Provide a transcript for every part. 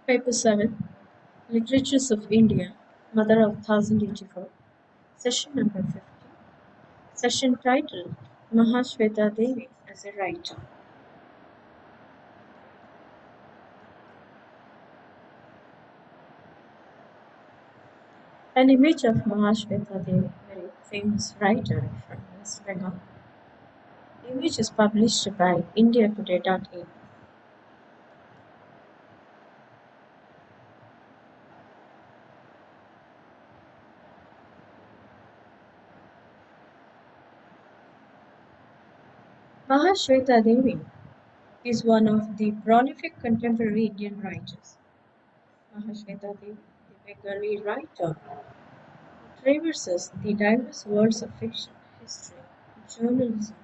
Paper 7, Literatures of India, Mother of 1084, Session number 50, Session titled Mahasweta Devi as a Writer. An image of Mahasweta Devi, very famous writer from West Bengal. The image is published by IndiaToday.in. Mahasweta Devi is one of the prolific contemporary Indian writers. Mahasweta Devi, the Bengali writer, traverses the diverse worlds of fiction, history, journalism,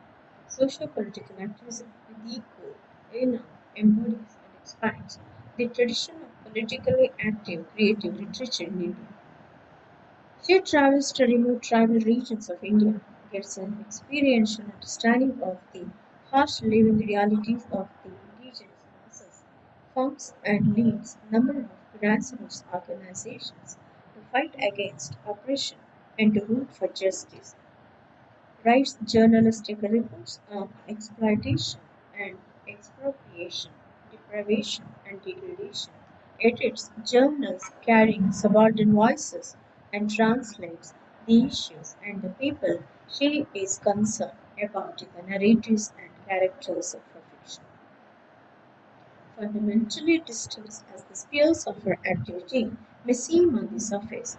socio-political activism with equal elan, embodies and expands the tradition of politically active creative literature in India. She travels to remote tribal regions of India, gets an experiential understanding of the harsh living realities of the indigenous masses, forms and leads a number of grassroots organizations to fight against oppression and to root for justice, writes journalistic reports on exploitation and expropriation, deprivation and degradation, edits journals carrying subaltern voices, and translates the issues and the people she is concerned about in the narratives and characters of her fiction. Fundamentally distinct as the spheres of her activity may seem on the surface,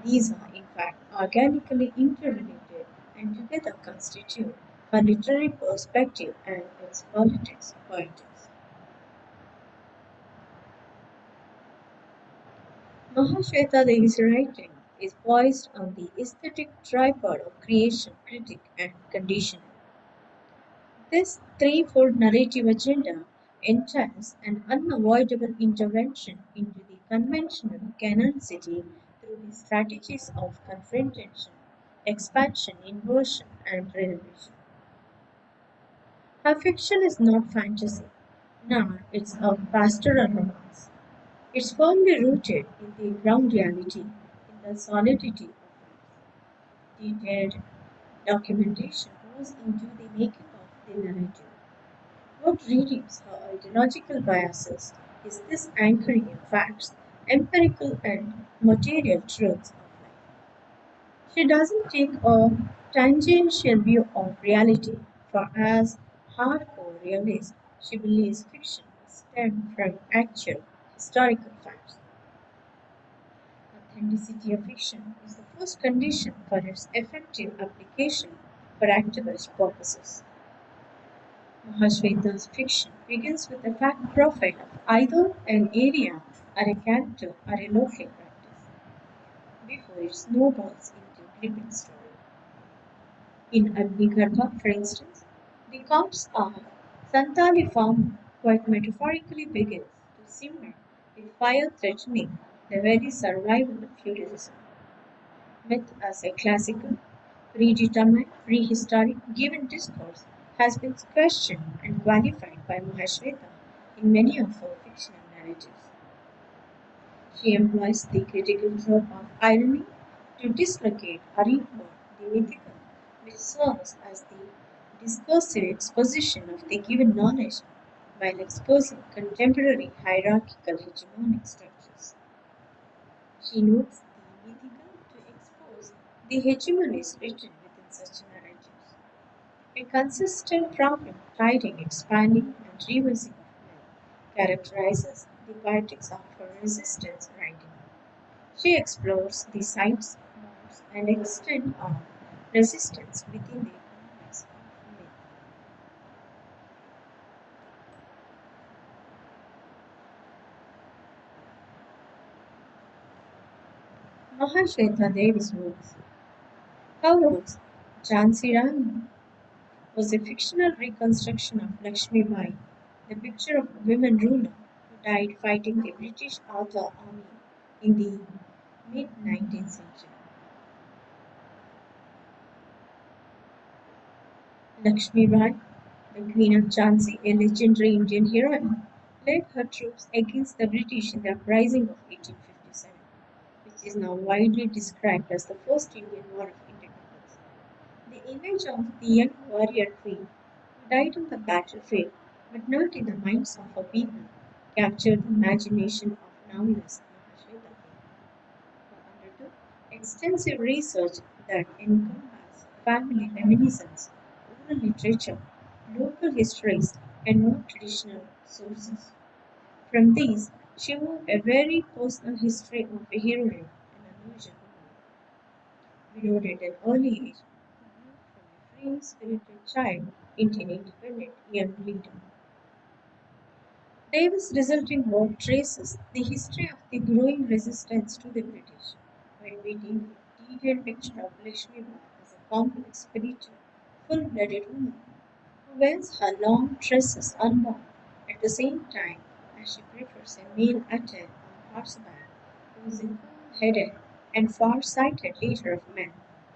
these are in fact organically interrelated and together constitute her literary perspective and its politics poetics. Mahasweta Devi's writing is poised on the aesthetic tripod of creation, critic, and conditioning. This threefold narrative agenda entails an unavoidable intervention into the conventional canonicity through the strategies of confrontation, expansion, inversion, and revelation. Her fiction is not fantasy, nor its a pastoral romance. It's firmly rooted in the ground reality, in the solidity of life. Detailed documentation goes into the making of the narrative. What redeems her ideological biases is this anchoring in facts, empirical and material truths of life. She doesn't take a tangential view of reality, for as hardcore realist, she believes fiction must stem from actual historical facts. Authenticity of fiction is the first condition for its effective application for activist purposes. Mahasweta's fiction begins with a fact profile of either an area or a character or a local practice before it snowballs into gripping story. In Agnigarbha, for instance, the corpse of Santali farmer quite metaphorically begins to simmer with fire threatening the very survival of feudalism. Myth as a classical, predetermined, prehistoric given discourse has been questioned and qualified by Mahasweta in many of her fictional narratives. She employs the critical trope of irony to dislocate or ignore the mythical, which serves as the discursive exposition of the given knowledge while exposing contemporary hierarchical hegemonic structures. She notes the mythical to expose the hegemonies written within such narratives. A consistent problem guiding, expanding, and revising of myth characterizes the poetics of her resistance writing. She explores the sites, modes, and extent of resistance within the economies of myth. Mahasweta Devi's works. Her works, Jhansi Rani, was a fictional reconstruction of Lakshmi Bai, the picture of a women ruler who died fighting the British Outer Army in the mid-19th century. Lakshmi Bai, the Queen of Jhansi, a legendary Indian heroine, led her troops against the British in the uprising of 1857, which is now widely described as the first Indian War of Independence. The image of the young warrior queen who died on the battlefield, but not in the minds of her people, captured the imagination of novelist Mahasweta, who undertook extensive research that encompassed family reminiscence, oral literature, local histories, and more traditional sources. From these, she wove a very personal history of a heroine and unusual woman, widowed at an early age, who grew from a free-spirited child into an independent young leader. Davis' resulting work traces the history of the growing resistance to the British, by painting a detailed picture of Lakshmi Bai as a complex, spiritual, full-blooded woman who wears her long tresses unbound at the same time as she prefers a male attire on horseback, who is a cool-headed and far-sighted leader of men,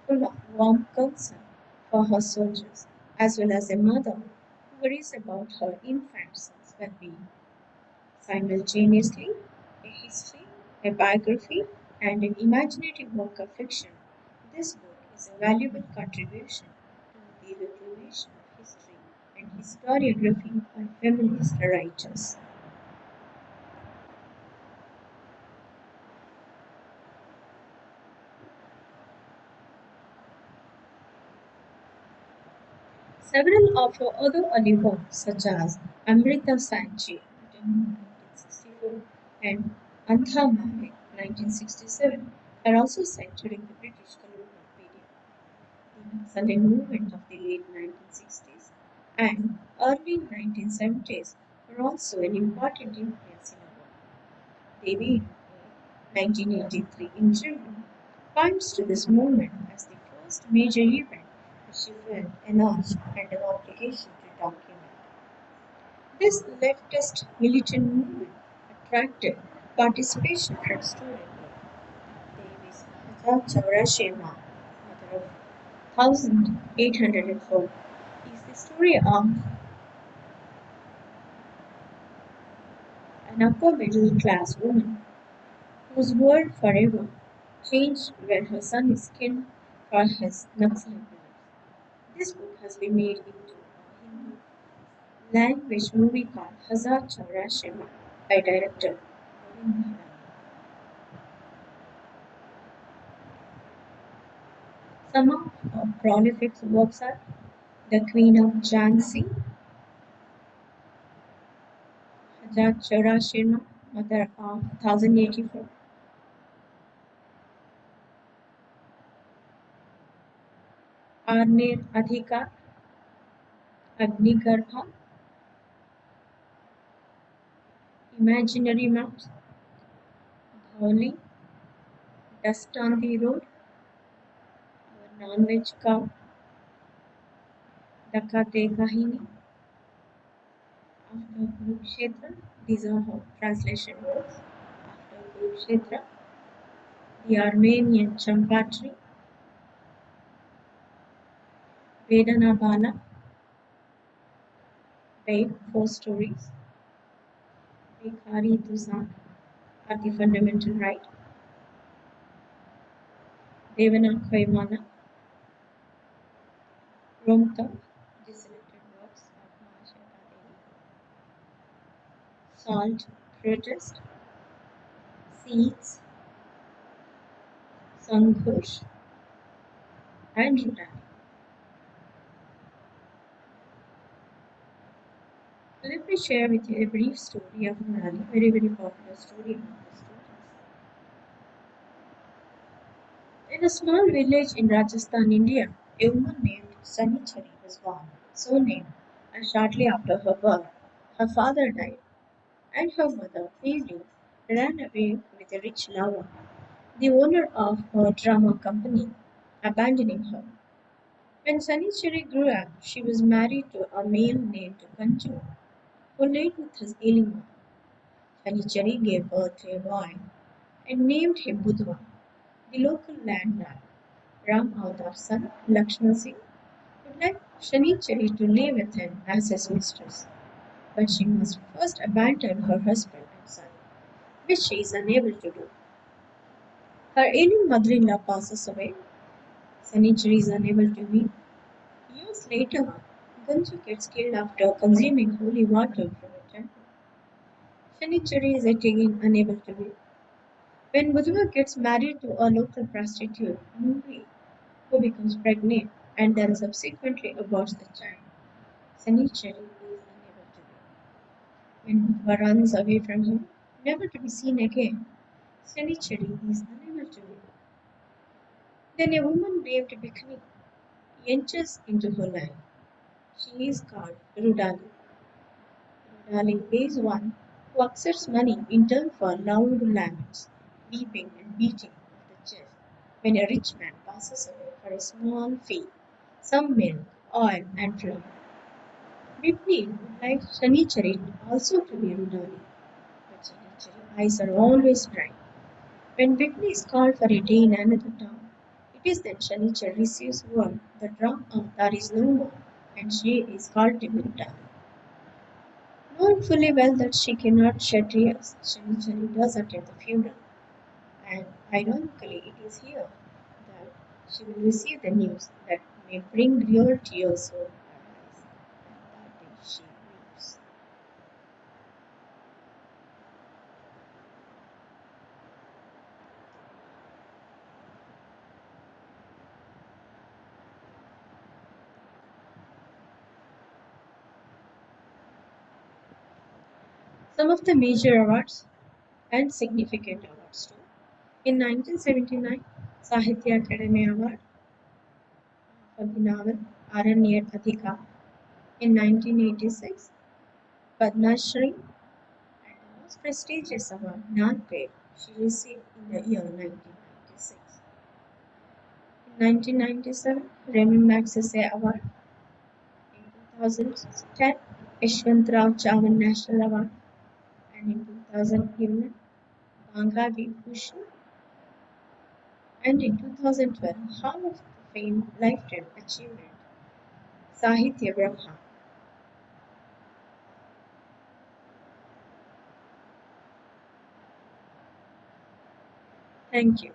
full of warm concern for her soldiers, as well as a mother who worries about her infant son's well-being. Simultaneously, a history, a biography, and an imaginative work of fiction, this book is a valuable contribution to the reclamation of history and historiography by feminist writers. Several of her other early works, such as Amrita Sanchi, written in 1964, and Antha Male, 1967, are also set during the British colonial period. The Naxalite movement of the late 1960s and early 1970s were also an important influence in her work. Devi, in a 1983 interview, points to this movement as the first major event that she felt an urge and an obligation to document. This leftist militant movement attracted participation from students like Davis Chaurashima, mother of 1804, is the story of an upper middle class woman whose world forever changed when her son is killed for his Naxalite beliefs. This book has been made into a Hindi language movie called Hazar Chaurashima by director Govind Bhirani. Some of her prolific works are The Queen of Jhansi, Hazar Chaurashima, Mother of 1084, Arner Adhikar, Agnigarbha, Imaginary Mouse, Dholi, Dust on the Road, Our Non-Veg Cow, Dakate Kahini, After Kurukshetra. These are her translation works. After Kurukshetra, The Armenian Champatri, Vedana Bala, Babe, Four Stories, Vikhari Tuzan, Are the Fundamental Right, Devana Kaimana, Romta, the selected works of Mahasweta Devi, Salt, Protest, Seeds, Sangharsh, and Rurali. Let me share with you a brief story of Rurali, very popular story among the students. In a small village in Rajasthan, India, a woman named Sanichari was born, so named, and shortly after her birth, her father died, and her mother, Devi, ran away with a rich lover, the owner of her drama company, abandoning her. When Sanichari grew up, she was married to a male named Kanju, who laid with his ailing mother. Sanichari gave birth to a boy and named him Budva. The local landlord, Ram Avatar's son, Lakshman Singh, would like Shanichari to live with him as his mistress. but she must first abandon her husband and son, which she is unable to do. Her ailing mother-in-law passes away. Sanichari is unable to weep. Years later, Ganju gets killed after consuming holy water from a temple. Shanichari is again unable to weep. When Madhura gets married to a local prostitute, Mumbai, who becomes pregnant and then subsequently aborts the child, Sanichari is unable to weep. When Madhura runs away from home, never to be seen again, Sanichari is unable to weep. Then a woman named Bikini enters into her life. She is called Rudali. Rudali is one who accepts money in turn for loud laments, weeping and beating of the chest when a rich man passes away for a small fee, some milk, oil, and flour. Bipni would like Shanichari also to be Rudali, but Shanichari's eyes are always bright. When Bipni is called for a day in another town, it is that Shanichari receives word that Ram Avatar is no more, and she is called to be Rudali. Knowing fully well that she cannot shed tears, Shanichari does attend the funeral, and ironically, it is here that she will receive the news that may bring real tears over her eyes, and that day she weeps. Some of the major awards and significant awards too. In 1979, Sahitya Academy Award for the novel Aranyat Adhika. In 1986, Padma Shri, and the most prestigious award, Nagpur, she received in the year 1996. In 1997, Remy Magsaysay Award. In 2010, Yashwantrao Chavan National Award. And in 2011, Banga Bhushan. And in 2012, Hall of Fame Lifetime Achievement, Sahitya Brahma. Thank you.